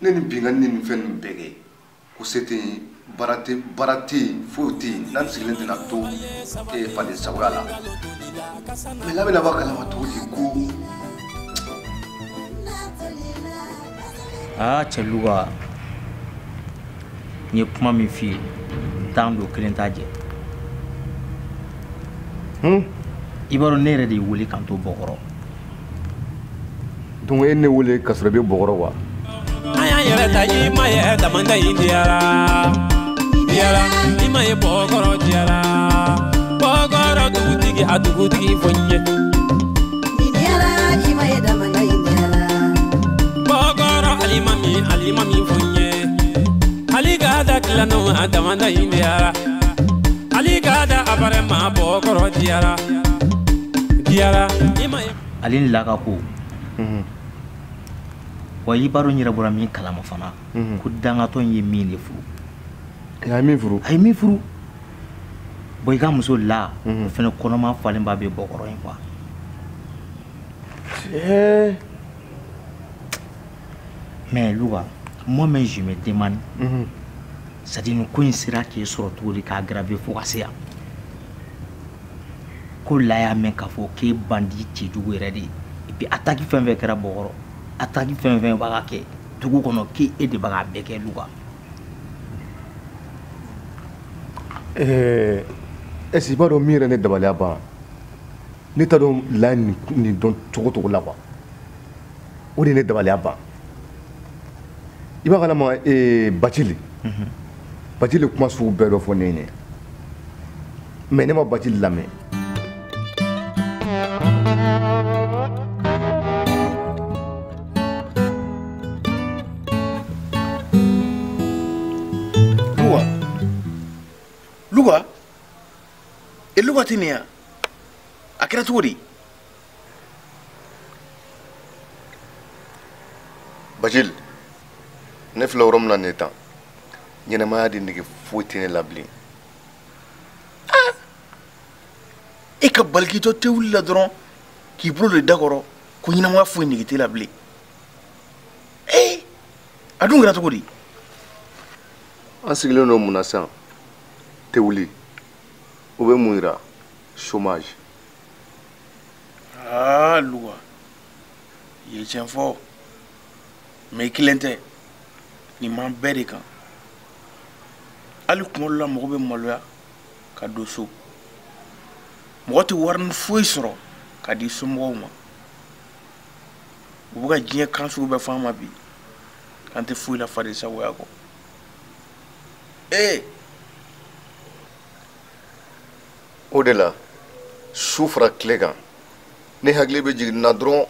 ne ni bingan ni nin fɛn nin bɛɛ kɛ ko se tɛ yen baara tɛ yen foyi tɛ yen n'an sigilen tɛna to faden sagoya la mais n'a bɛna bɔ a kalama cogo di ko cɛ Luka n ye kuma min f'i ye tan don kelen t'a jɛ i b'a dɔn ne yɛrɛ de y'i wele k'an to bɔkɔrɔ donc e ne wele ka sɔrɔ i bɛ bɔkɔrɔ wa an y'an yɛrɛ ta i ma ye damanda in diyara i ma ye bɔkɔrɔ diyara bɔkɔrɔ dugutigi a dugutigi fɔ n ye i ma ye damanda in diyara bɔkɔrɔ alima min fɔ n ye ali ka da tilannaw a damanda in diyara ali ka da abare ma bɔkɔrɔ diyara i ma ye ale ni Laka ko wa i b'a dɔn n yɛrɛ bɔra min kalama fana ko dangatɔ in ye min de furu a ye min furu a ye min furu bon i ka muso La o fana kɔnɔma falenba bɛ bɔkɔrɔ in quoi mais Luka moi-même je me demande c'est-à-dire nin ko in sera k'e sɔrɔ cogo di k'a graver fo ka se yan ko La y'a mɛn k'a fɔ k'e bandi cɛjugu yɛrɛ de ye et puis attaque fɛn fɛn kɛra bɔkɔrɔ attaque fɛn fɛn b'a ka kɛ dugu kɔnɔ k'e de b'a ka bɛɛ kɛ Luka est-ce que i b'a dɔn min yɛrɛ ne dabaliya ban ne t'a dɔn La nin dɔn cogo la quoi o de ne dabaliya ban i b'a kalama Bacili kuma sugu bɛɛ dɔ fɔ ne ɲɛ mais ne ma Bacili lamɛn Luka e Luka tɛ nin ya a kɛra cogo di Bacili ne filɛ yɔrɔ min na nin tan ɲɛnɛmaya de nege foyi tɛ ne la bilen e ka balikitɔ tɛ wuli la dɔrɔn k'i bolo de da kɔrɔ ko ɲɛnamaya foyi nege tɛ la bilen a dun kɛra cogo di an sigilen don mun na sisan tɛ wuli o bɛ mun yira chômage Luka i ye tiɲɛ fɔ mais i kelen tɛ nin man bɛɛ de kan hali kuma dɔ la mɔgɔ bɛ maloya ka don so mɔgɔ tɛ warini foyi sɔrɔ ka di somɔgɔw ma u bɛ ka diɲɛ kan sugu bɛɛ fɔ an ma bi k'an tɛ foyi la faden sagoya kɔ o de la su fara tile kan ne hakili bɛ jigin na dɔrɔn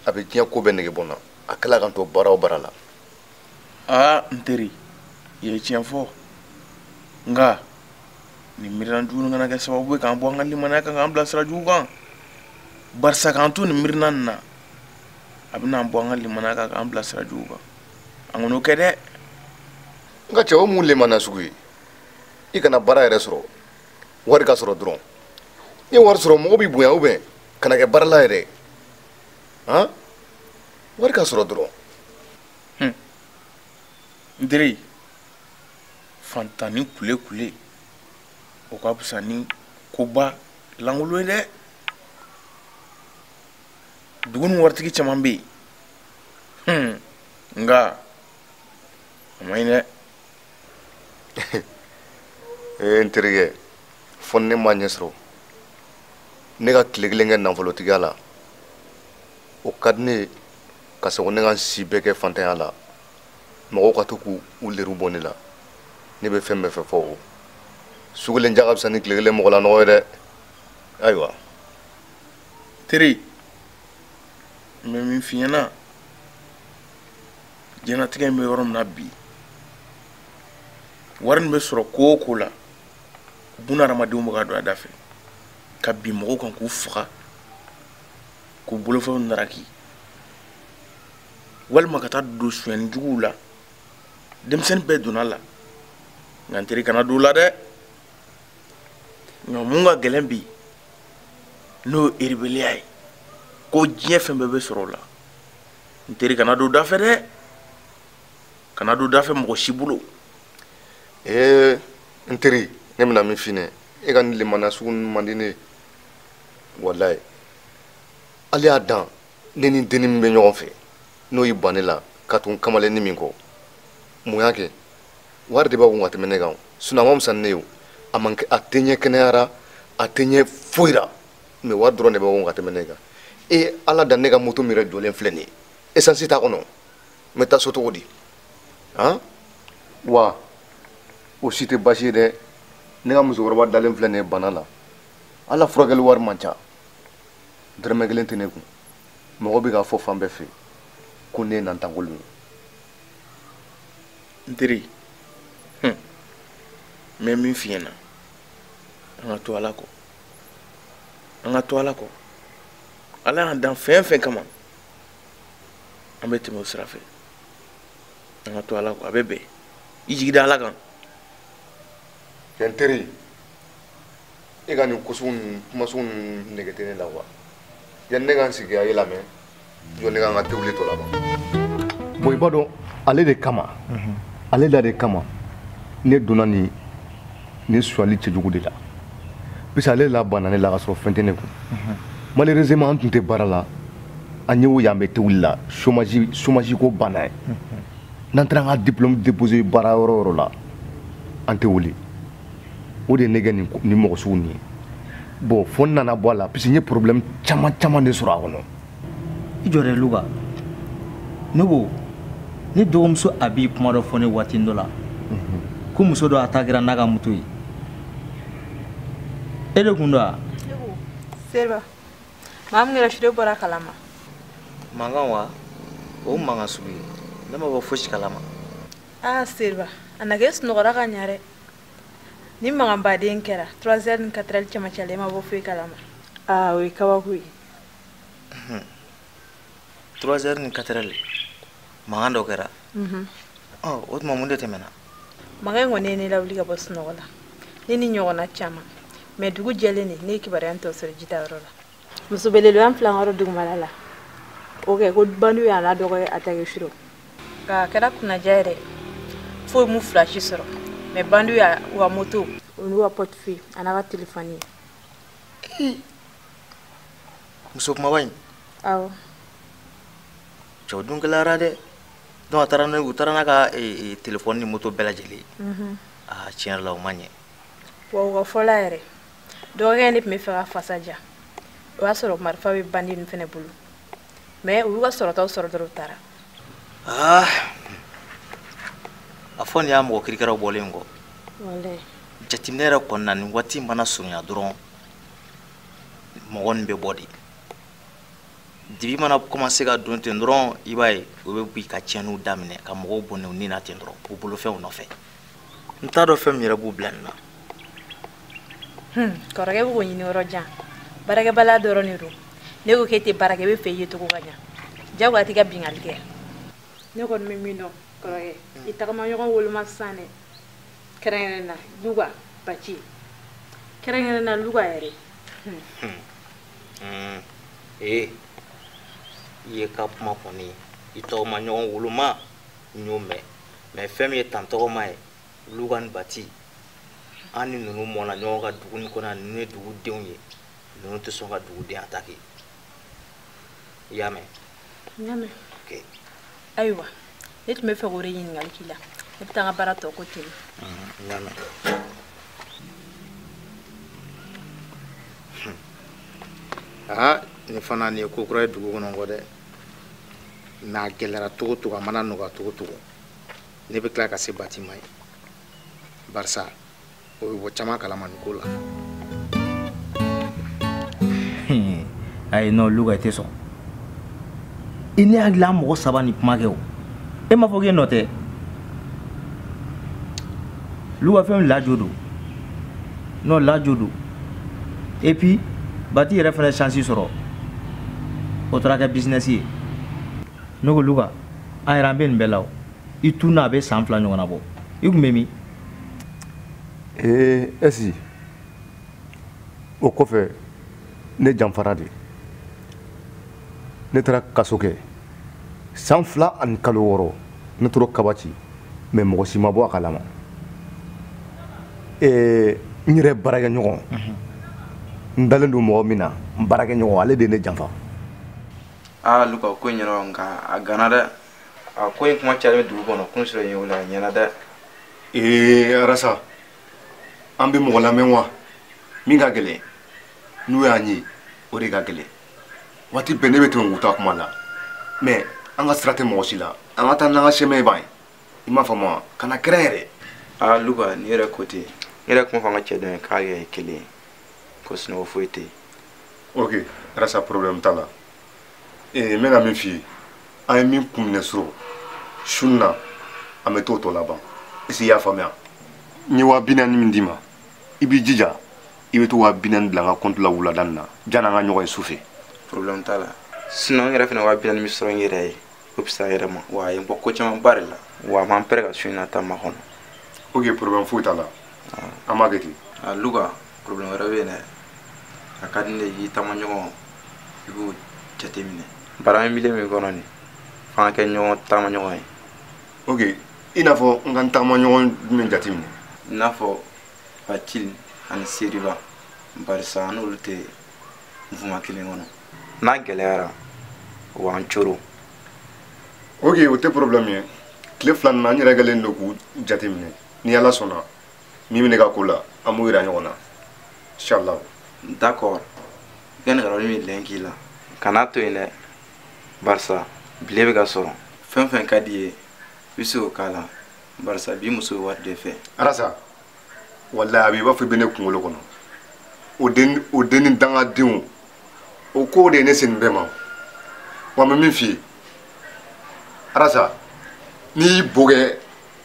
a bɛ diɲɛ ko bɛɛ nege bɔ n na a kɛla kan to baara o baara la n teri i ye tiɲɛ fɔ nka nin miirina jugu kana kɛ sababu ye k'an bɔ an ka limaniya kan k'an bila sira jugu kan barisa k'an to nin miirina nin na a bɛ n'an bɔ an ka limaniya kan k'an bila sira jugu kan an kɔni o kɛ dɛ nka cɛ o mun limaniya sugu ye i kana baara yɛrɛ sɔrɔ wari ka sɔrɔ dɔrɔn ni wari sɔrɔ mɔgɔ b'i bonya ubiyɛn kana kɛ baarala yɛrɛ wari ka sɔrɔ dɔrɔn n teri fantanni kule o ka fisa ni koba langolo ye dɛ dugu ni waritigi caman bɛ yen nka a ma ɲi dɛ n terikɛ fo ne ma ɲɛ sɔrɔ ne ka tile kelen kɛ nafolotigiya la o ka di ne ye ka sɔrɔ ne ka si bɛɛ kɛ fantanya la mɔgɔw ka to k'u leriw bɔ ne la ne bɛ fɛn bɛɛ fɛ fɔ o sugu kelen ja ka fisa ni tile kelen mɔgɔ la nɔgɔ ye dɛ ayiwa teri n bɛ min f'i ɲɛna diɲɛlatigɛ in bɛ yɔrɔ min na bi wari nin bɛ sɔrɔ ko o ko la buna hadamadenw bɛ ka don a da fɛ ka bin mɔgɔw kan k'u faga k'u bolofɛnw naraki walima ka taa don suɲɛni juguw la denmisɛnnin bɛɛ donna la nka n teri kana don o la dɛ nka mun ka gɛlɛn bi n'o ye eribeliya ye ko diɲɛ fɛn bɛɛ bɛ sɔrɔ o la n teri kana don o da fɛ dɛ kana don da fɛ mɔgɔ si bolo. N teri ne bɛna min f'i ɲɛna e ka nin limaniya sugu man di ne walayi ale y'a dan ne ni denni min bɛ ɲɔgɔn fɛ n'o y'i ban ne la ka tun kamalenni min kɔ mun y'a kɛ wari de b'a kun ka tɛmɛ ne kan sinon a ma fisa ni ne ye a tɛ ɲɛ kɛnɛyara a tɛ ɲɛ foyi la mais wari dɔrɔn de b'a kun ka tɛmɛ ne kan ala dan ne ka moto min yɛrɛ jɔlen filɛ nin ye essence t'a kɔnɔ n bɛ taa so cogo di wa o si tɛ baasi ye dɛ ne ka musokɔrɔba dalen filɛ nin ye bana la ala furakɛli wari man ca dɔrɔmɛ kelen tɛ ne kun mɔgɔ bɛ k'a fɔ fan bɛɛ fɛ ko ne ye nantankolo ye n teri n bɛ min f'i ɲɛna an ka to ala kɔ ala y'an dan fɛn fɛn kama an bɛ tɛmɛ o sira fɛ an ka to ala kɔ a bɛ bɛn i jigi da ala kan. n teri e ka nin kuma sugu ninnu nege tɛ ne la wa yanni ne ka n sigi a ye lamɛn jɔ ne ka n ka tobili tɔ laban bon i b'a dɔn ale de kama ne donna nin suɲɛli cɛjugu de la parce que ale la banna ne la ka sɔrɔ fɛn tɛ ne kun malheureusement an tun tɛ baara la an ye o y'an bɛ tobili la chômage ko banna ye n'an taara an ka diplôme déposer baara yɔrɔ o yɔrɔ la an tɛ wuli o de ye ne kɛ nin mɔgɔ sugu nin ye bon fo n nana bɔ a la parce que n ye problème caman de sɔrɔ a kɔnɔ. I jɔrɛ Luka ne ko ne dɔgɔmuso a b'i kuma dɔ fɔ ne waati dɔ la ko muso dɔ a ta kɛra n'a ka moto ye e de kun don wa? Seriba maa min kɛra Sule bɔra kalama. Mankan wa o mankan sugu ye ne ma bɔ fosi kalama. Seriba a na kɛ sunɔgɔra ka ɲa dɛ ni mankan baden kɛra 3h ni 4h cɛmancɛ la e ma bɔ foyi kalama. O ye kabako ye. 3h ni 4h mankan dɔ kɛra o tuma mun de tɛmɛna? Mankan in kɔni ye ne lawuli ka bɔ sunɔgɔ la ne ni ɲɔgɔnna caman mais dugu jɛlen ne ye kibaruya tɔ sɔrɔ jitayɔrɔ la muso belebeleba filan yɔrɔ dugumala la o kɛ ko bandiw y'a la dɔgɔ ye a tage suro a kɛra kunnaja yɛrɛ foyi mu flashi sɔrɔ mais bandiw y'a u ka moto o n'u ka portefeuille a n'a ka téléphone ye. Muso kumaba in? Awɔ. Cɛw dun gɛlɛyara dɛ donc u taara n'a ka téléphone ni moto bɛɛ lajɛlen ye. Tiɲɛ yɛrɛ la o ma ɲɛ. Wa u ka fɔla yɛrɛ dɔgɔkɛ ne tun bɛ fɛ ka fasa ja o y'a sɔrɔ marifa bɛ bandi ninnu fɛnɛ bolo mais u y'u ka sɔrɔtaw sɔrɔ dɔrɔn u taara. A fɔ nin y'a mɔgɔ kirikɛraw bɔlen kɔ. Walayi. Jateminɛ yɛrɛ kɔnɔna nin waati mana surunya dɔrɔn mɔgɔ nin bɛ bɔ de. Dibi mana commencer ka don ten dɔrɔn i b'a ye u bɛ b'i ka tiɲɛniw daminɛ ka mɔgɔw bɔnɛ u ni na ten dɔrɔn k'u bolofɛnw nɔfɛ. N t'a dɔn fɛn min yɛrɛ b'u bila nin na. Kɔrɔkɛ bɛ k'o ɲini yɔrɔ jan baarakɛbaliya dɔrɔn de don ne ko k'e tɛ baara kɛ i bɛ fɛ i ye cogo ka ɲa jagoya t'i ka bingali kɛ. Ne kɔni bɛ min dɔn kɔrɔkɛ i tagama ɲɔgɔn woloma sisan dɛ kɛrɛnkɛrɛnna Luka Baci kɛrɛnkɛrɛnna Luka yɛrɛ. I ye ka kuma kɔni i tɔgɔma ɲɔgɔn woloma n y'o mɛn mais fɛn min ye tan tɔgɔma ye Luka ni Bati an ni ninnu mɔna ɲɔgɔn ka dugu ni kɔnɔ ninnu ye dugudenw ye ninnu tɛ sɔn ka duguden attaquer i y'a mɛn? N y'a mɛn. Ayiwa ne tun bɛ fɛ k'o de ɲininkali k'i la ne bɛ taa n ka baara tɔ ko ten. N y'a mɛn. Nin fana nin ye ko kura ye dugu kɔnɔ kɔ dɛ mais a gɛlɛyara cogo cogo a mana nɔgɔya cogo cogo ne bɛ tila ka se Bati ma ye barisa o bɛ bɔ caman kalama nin ko la. Ayi non Luka i tɛ sɔn i ne hakili la mɔgɔ saba ni kuma kɛ o e m'a fɔ k'e nɔ tɛ Luka fɛn lajo don non lajo don et puis Bati yɛrɛ fɛnɛ chance sɔrɔ o taara kɛ business ye ne ko Luka an yɛrɛ an bɛ nin bɛɛ la o i tun n'a bɛ san 2 ɲɔgɔnna bɔ i kun bɛ min? Ɛsi o kɔfɛ ne janfara de ne taara kaso kɛ san 2 ani kalo 6 ne tora Kabaci mais mɔgɔ si ma bɔ a kalama n yɛrɛ baarakɛɲɔgɔn n dalen don mɔgɔ min na n baarakɛɲɔgɔn ale de ye ne janfa Luka ko in ɲɛna nka a gana dɛ a ko in kuma cayalen bɛ dugu kɔnɔ kun sɔrɔ yen o la a ɲɛna dɛ Arasa an bɛ mɔgɔ lamɛn wa min ka gɛlɛn n'o y'an ye o de ka gɛlɛn waati bɛɛ ne bɛ tɛmɛ Wuta kuma la mais an ka sira tɛ mɔgɔ si la an ka taa n'an ka chemin ban i m'a faamu wa kana kɛrɛn yɛrɛ Luka ni yɛrɛ ko ten n yɛrɛ kuma fɔ an ka cɛ dɔ ye k'a kɛ kelen ye ko sunɔgɔ foyi tɛ yen ok Arasa problème t'a la n bɛna min f'i ye an ye min kun minɛ sɔrɔ su in na an bɛ t'o tɔ laban est-ce que i y'a faamuya n ye 40,000 min d'i ma i b'i jija i bɛ to 40,000 bila n ka compte la wulada nin na janni an ka ɲɔgɔn ye su fɛ problème t'a la sinon n yɛrɛ fana 40,000 min sɔrɔ n yɛrɛ ye o fisaya yɛrɛ ma wa a ye n bɔ ko camanba de la wa a m'an pɛrɛ ka su in na ta makɔnɔ ok problème foyi t'a la an b'a kɛ ten Luka problème wɛrɛ bɛ yen dɛ a ka di ne ye i taama ɲɔgɔn i b'o jateminɛ baara min bilen min kɔnɔ nin f'an ka kɛ ɲɔgɔn taama ɲɔgɔn ye ok i n'a fɔ n ka n taama ɲɔgɔn jumɛn jateminɛ i n'a fɔ Bacil ani Seriba barisa an n'olu tɛ nfuma kelen kɔnɔ n'a gɛlɛyara o b'an coro ok o tɛ problème ye tile 2 nin na n yɛrɛ kɛlen don k'u jateminɛ ni Ala sɔnna min bɛ ne ka ko la an b'u yira ɲɔgɔn na inchallah d'accord i ka nɛgɛrɛwari min lɛn k'i la kan'a to yen dɛ barisa bile bɛ ka sɔrɔ fɛn fɛn ka di ye i bɛ se k'o k'a la barisa bi muso bɛ wari de fɛ Arasa wallahi a b'i b'a fɔ i bɛ ne kunkolo kɔnɔ o den ni dangadenw o ko de ye ne se nin bɛɛ ma wa n bɛ min f'i ye Arasa n'i y'i bo kɛ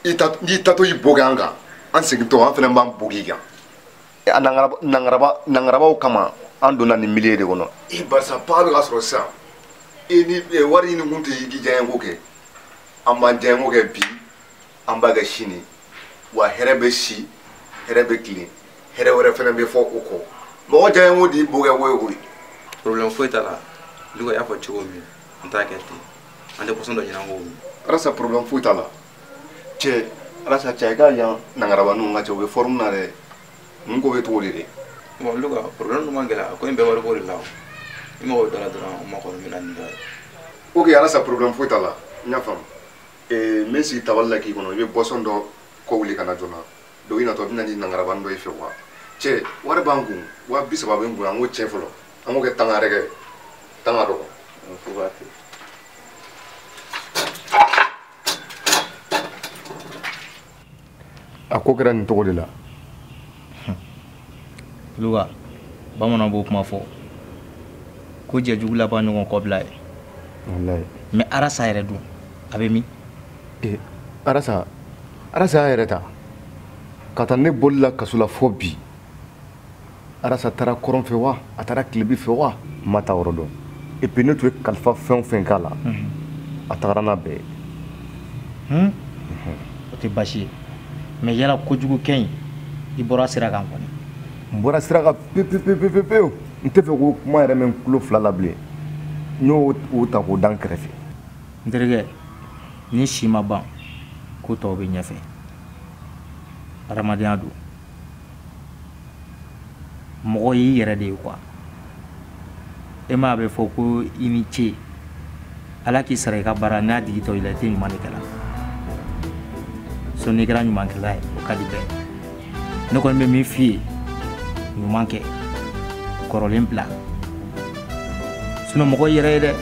n'i tatɔ y'i bo kɛ an kan an segintɔ an fana b'an bo k'i kan nangarabaw kama an donna nin milieu de kɔnɔ barisa pa bɛ ka sɔrɔ sisan ni wari ɲini kun tɛ i diyaɲɛko kɛ an b'an diyaɲɛko kɛ bi an b'a kɛ sini wa hɛrɛ bɛ si hɛrɛ bɛ tilen hɛrɛ wɛrɛ fana bɛ fɔ o kɔ mɔgɔ diyaɲɛko de y'i bo kɛ wo ye problème foyi t'a la Luka y'a fɔ cogo min an t'a kɛ ten an tɛ pɔsɔn dɔ ɲini an k'o min Arasa problème foyi t'a la cɛ Arasa cɛ i ka yan nangarabaninw ka cɛ u bɛ forme na dɛ mun ko bɛ cogo de bon Luka problème dun ma gɛlɛya ko in bɛɛ wari ko de la i mago dɔ la dɔrɔn o ma kɔni bɛna nin dɔ ye ok Arasa problème foyi t'a la n y'a faamu n bɛ sigi tabali la k'i kɔnɔ i bɛ boisson dɔ kɔ wuli ka na joona donc i natɔ bɛ na di nangarabanin dɔ i fɛ wa cɛ wari b'an kun 30,000 bɛ n kun an k'o tiɲɛ fɔlɔ an k'o kɛ tanga yɛrɛ kɛ tanga dɔ fo k'a kɛ a ko kɛra nin cogo de la Luka bamananw b'o kuma fɔ ko jɛjugu laban ɲɔgɔn kɔbila ye wallahi mais Arasa yɛrɛ dun a bɛ min Arasa y'a yɛrɛ ta ka taa ne bolila kaso la fɔ bi Arasa taara kɔrɔn fɛ wa a taara tilebi fɛ wa n ma taa yɔrɔ dɔn et puis ne tun ye kalifa fɛn o fɛn k'a la a tagara n'a bɛɛ ye o tɛ baasi ye mais yala kojugu kɛ in i bɔra sira kan kɔni n bɔra sira kan pewu n tɛ fɛ k'o kuma yɛrɛ mɛn tulo 2 la bilen n y'o ta k'o da n kɛrɛfɛ n terikɛ ni si ma ban ko tɔw bɛ ɲɛfɛ adamadenya don mɔgɔ y'i yɛrɛ de ye quoi e m'a bɛ fɔ ko i ni ce ala k'i sara i ka baara n'a digitɔ i la i tɛ ɲuman de kɛla so n'i kɛra ɲumankɛla ye o ka di bɛɛ ne kɔni bɛ min f'i ye ɲuman kɛ kɔrɔlen bila sinon mɔgɔ yɛrɛ ye dɛ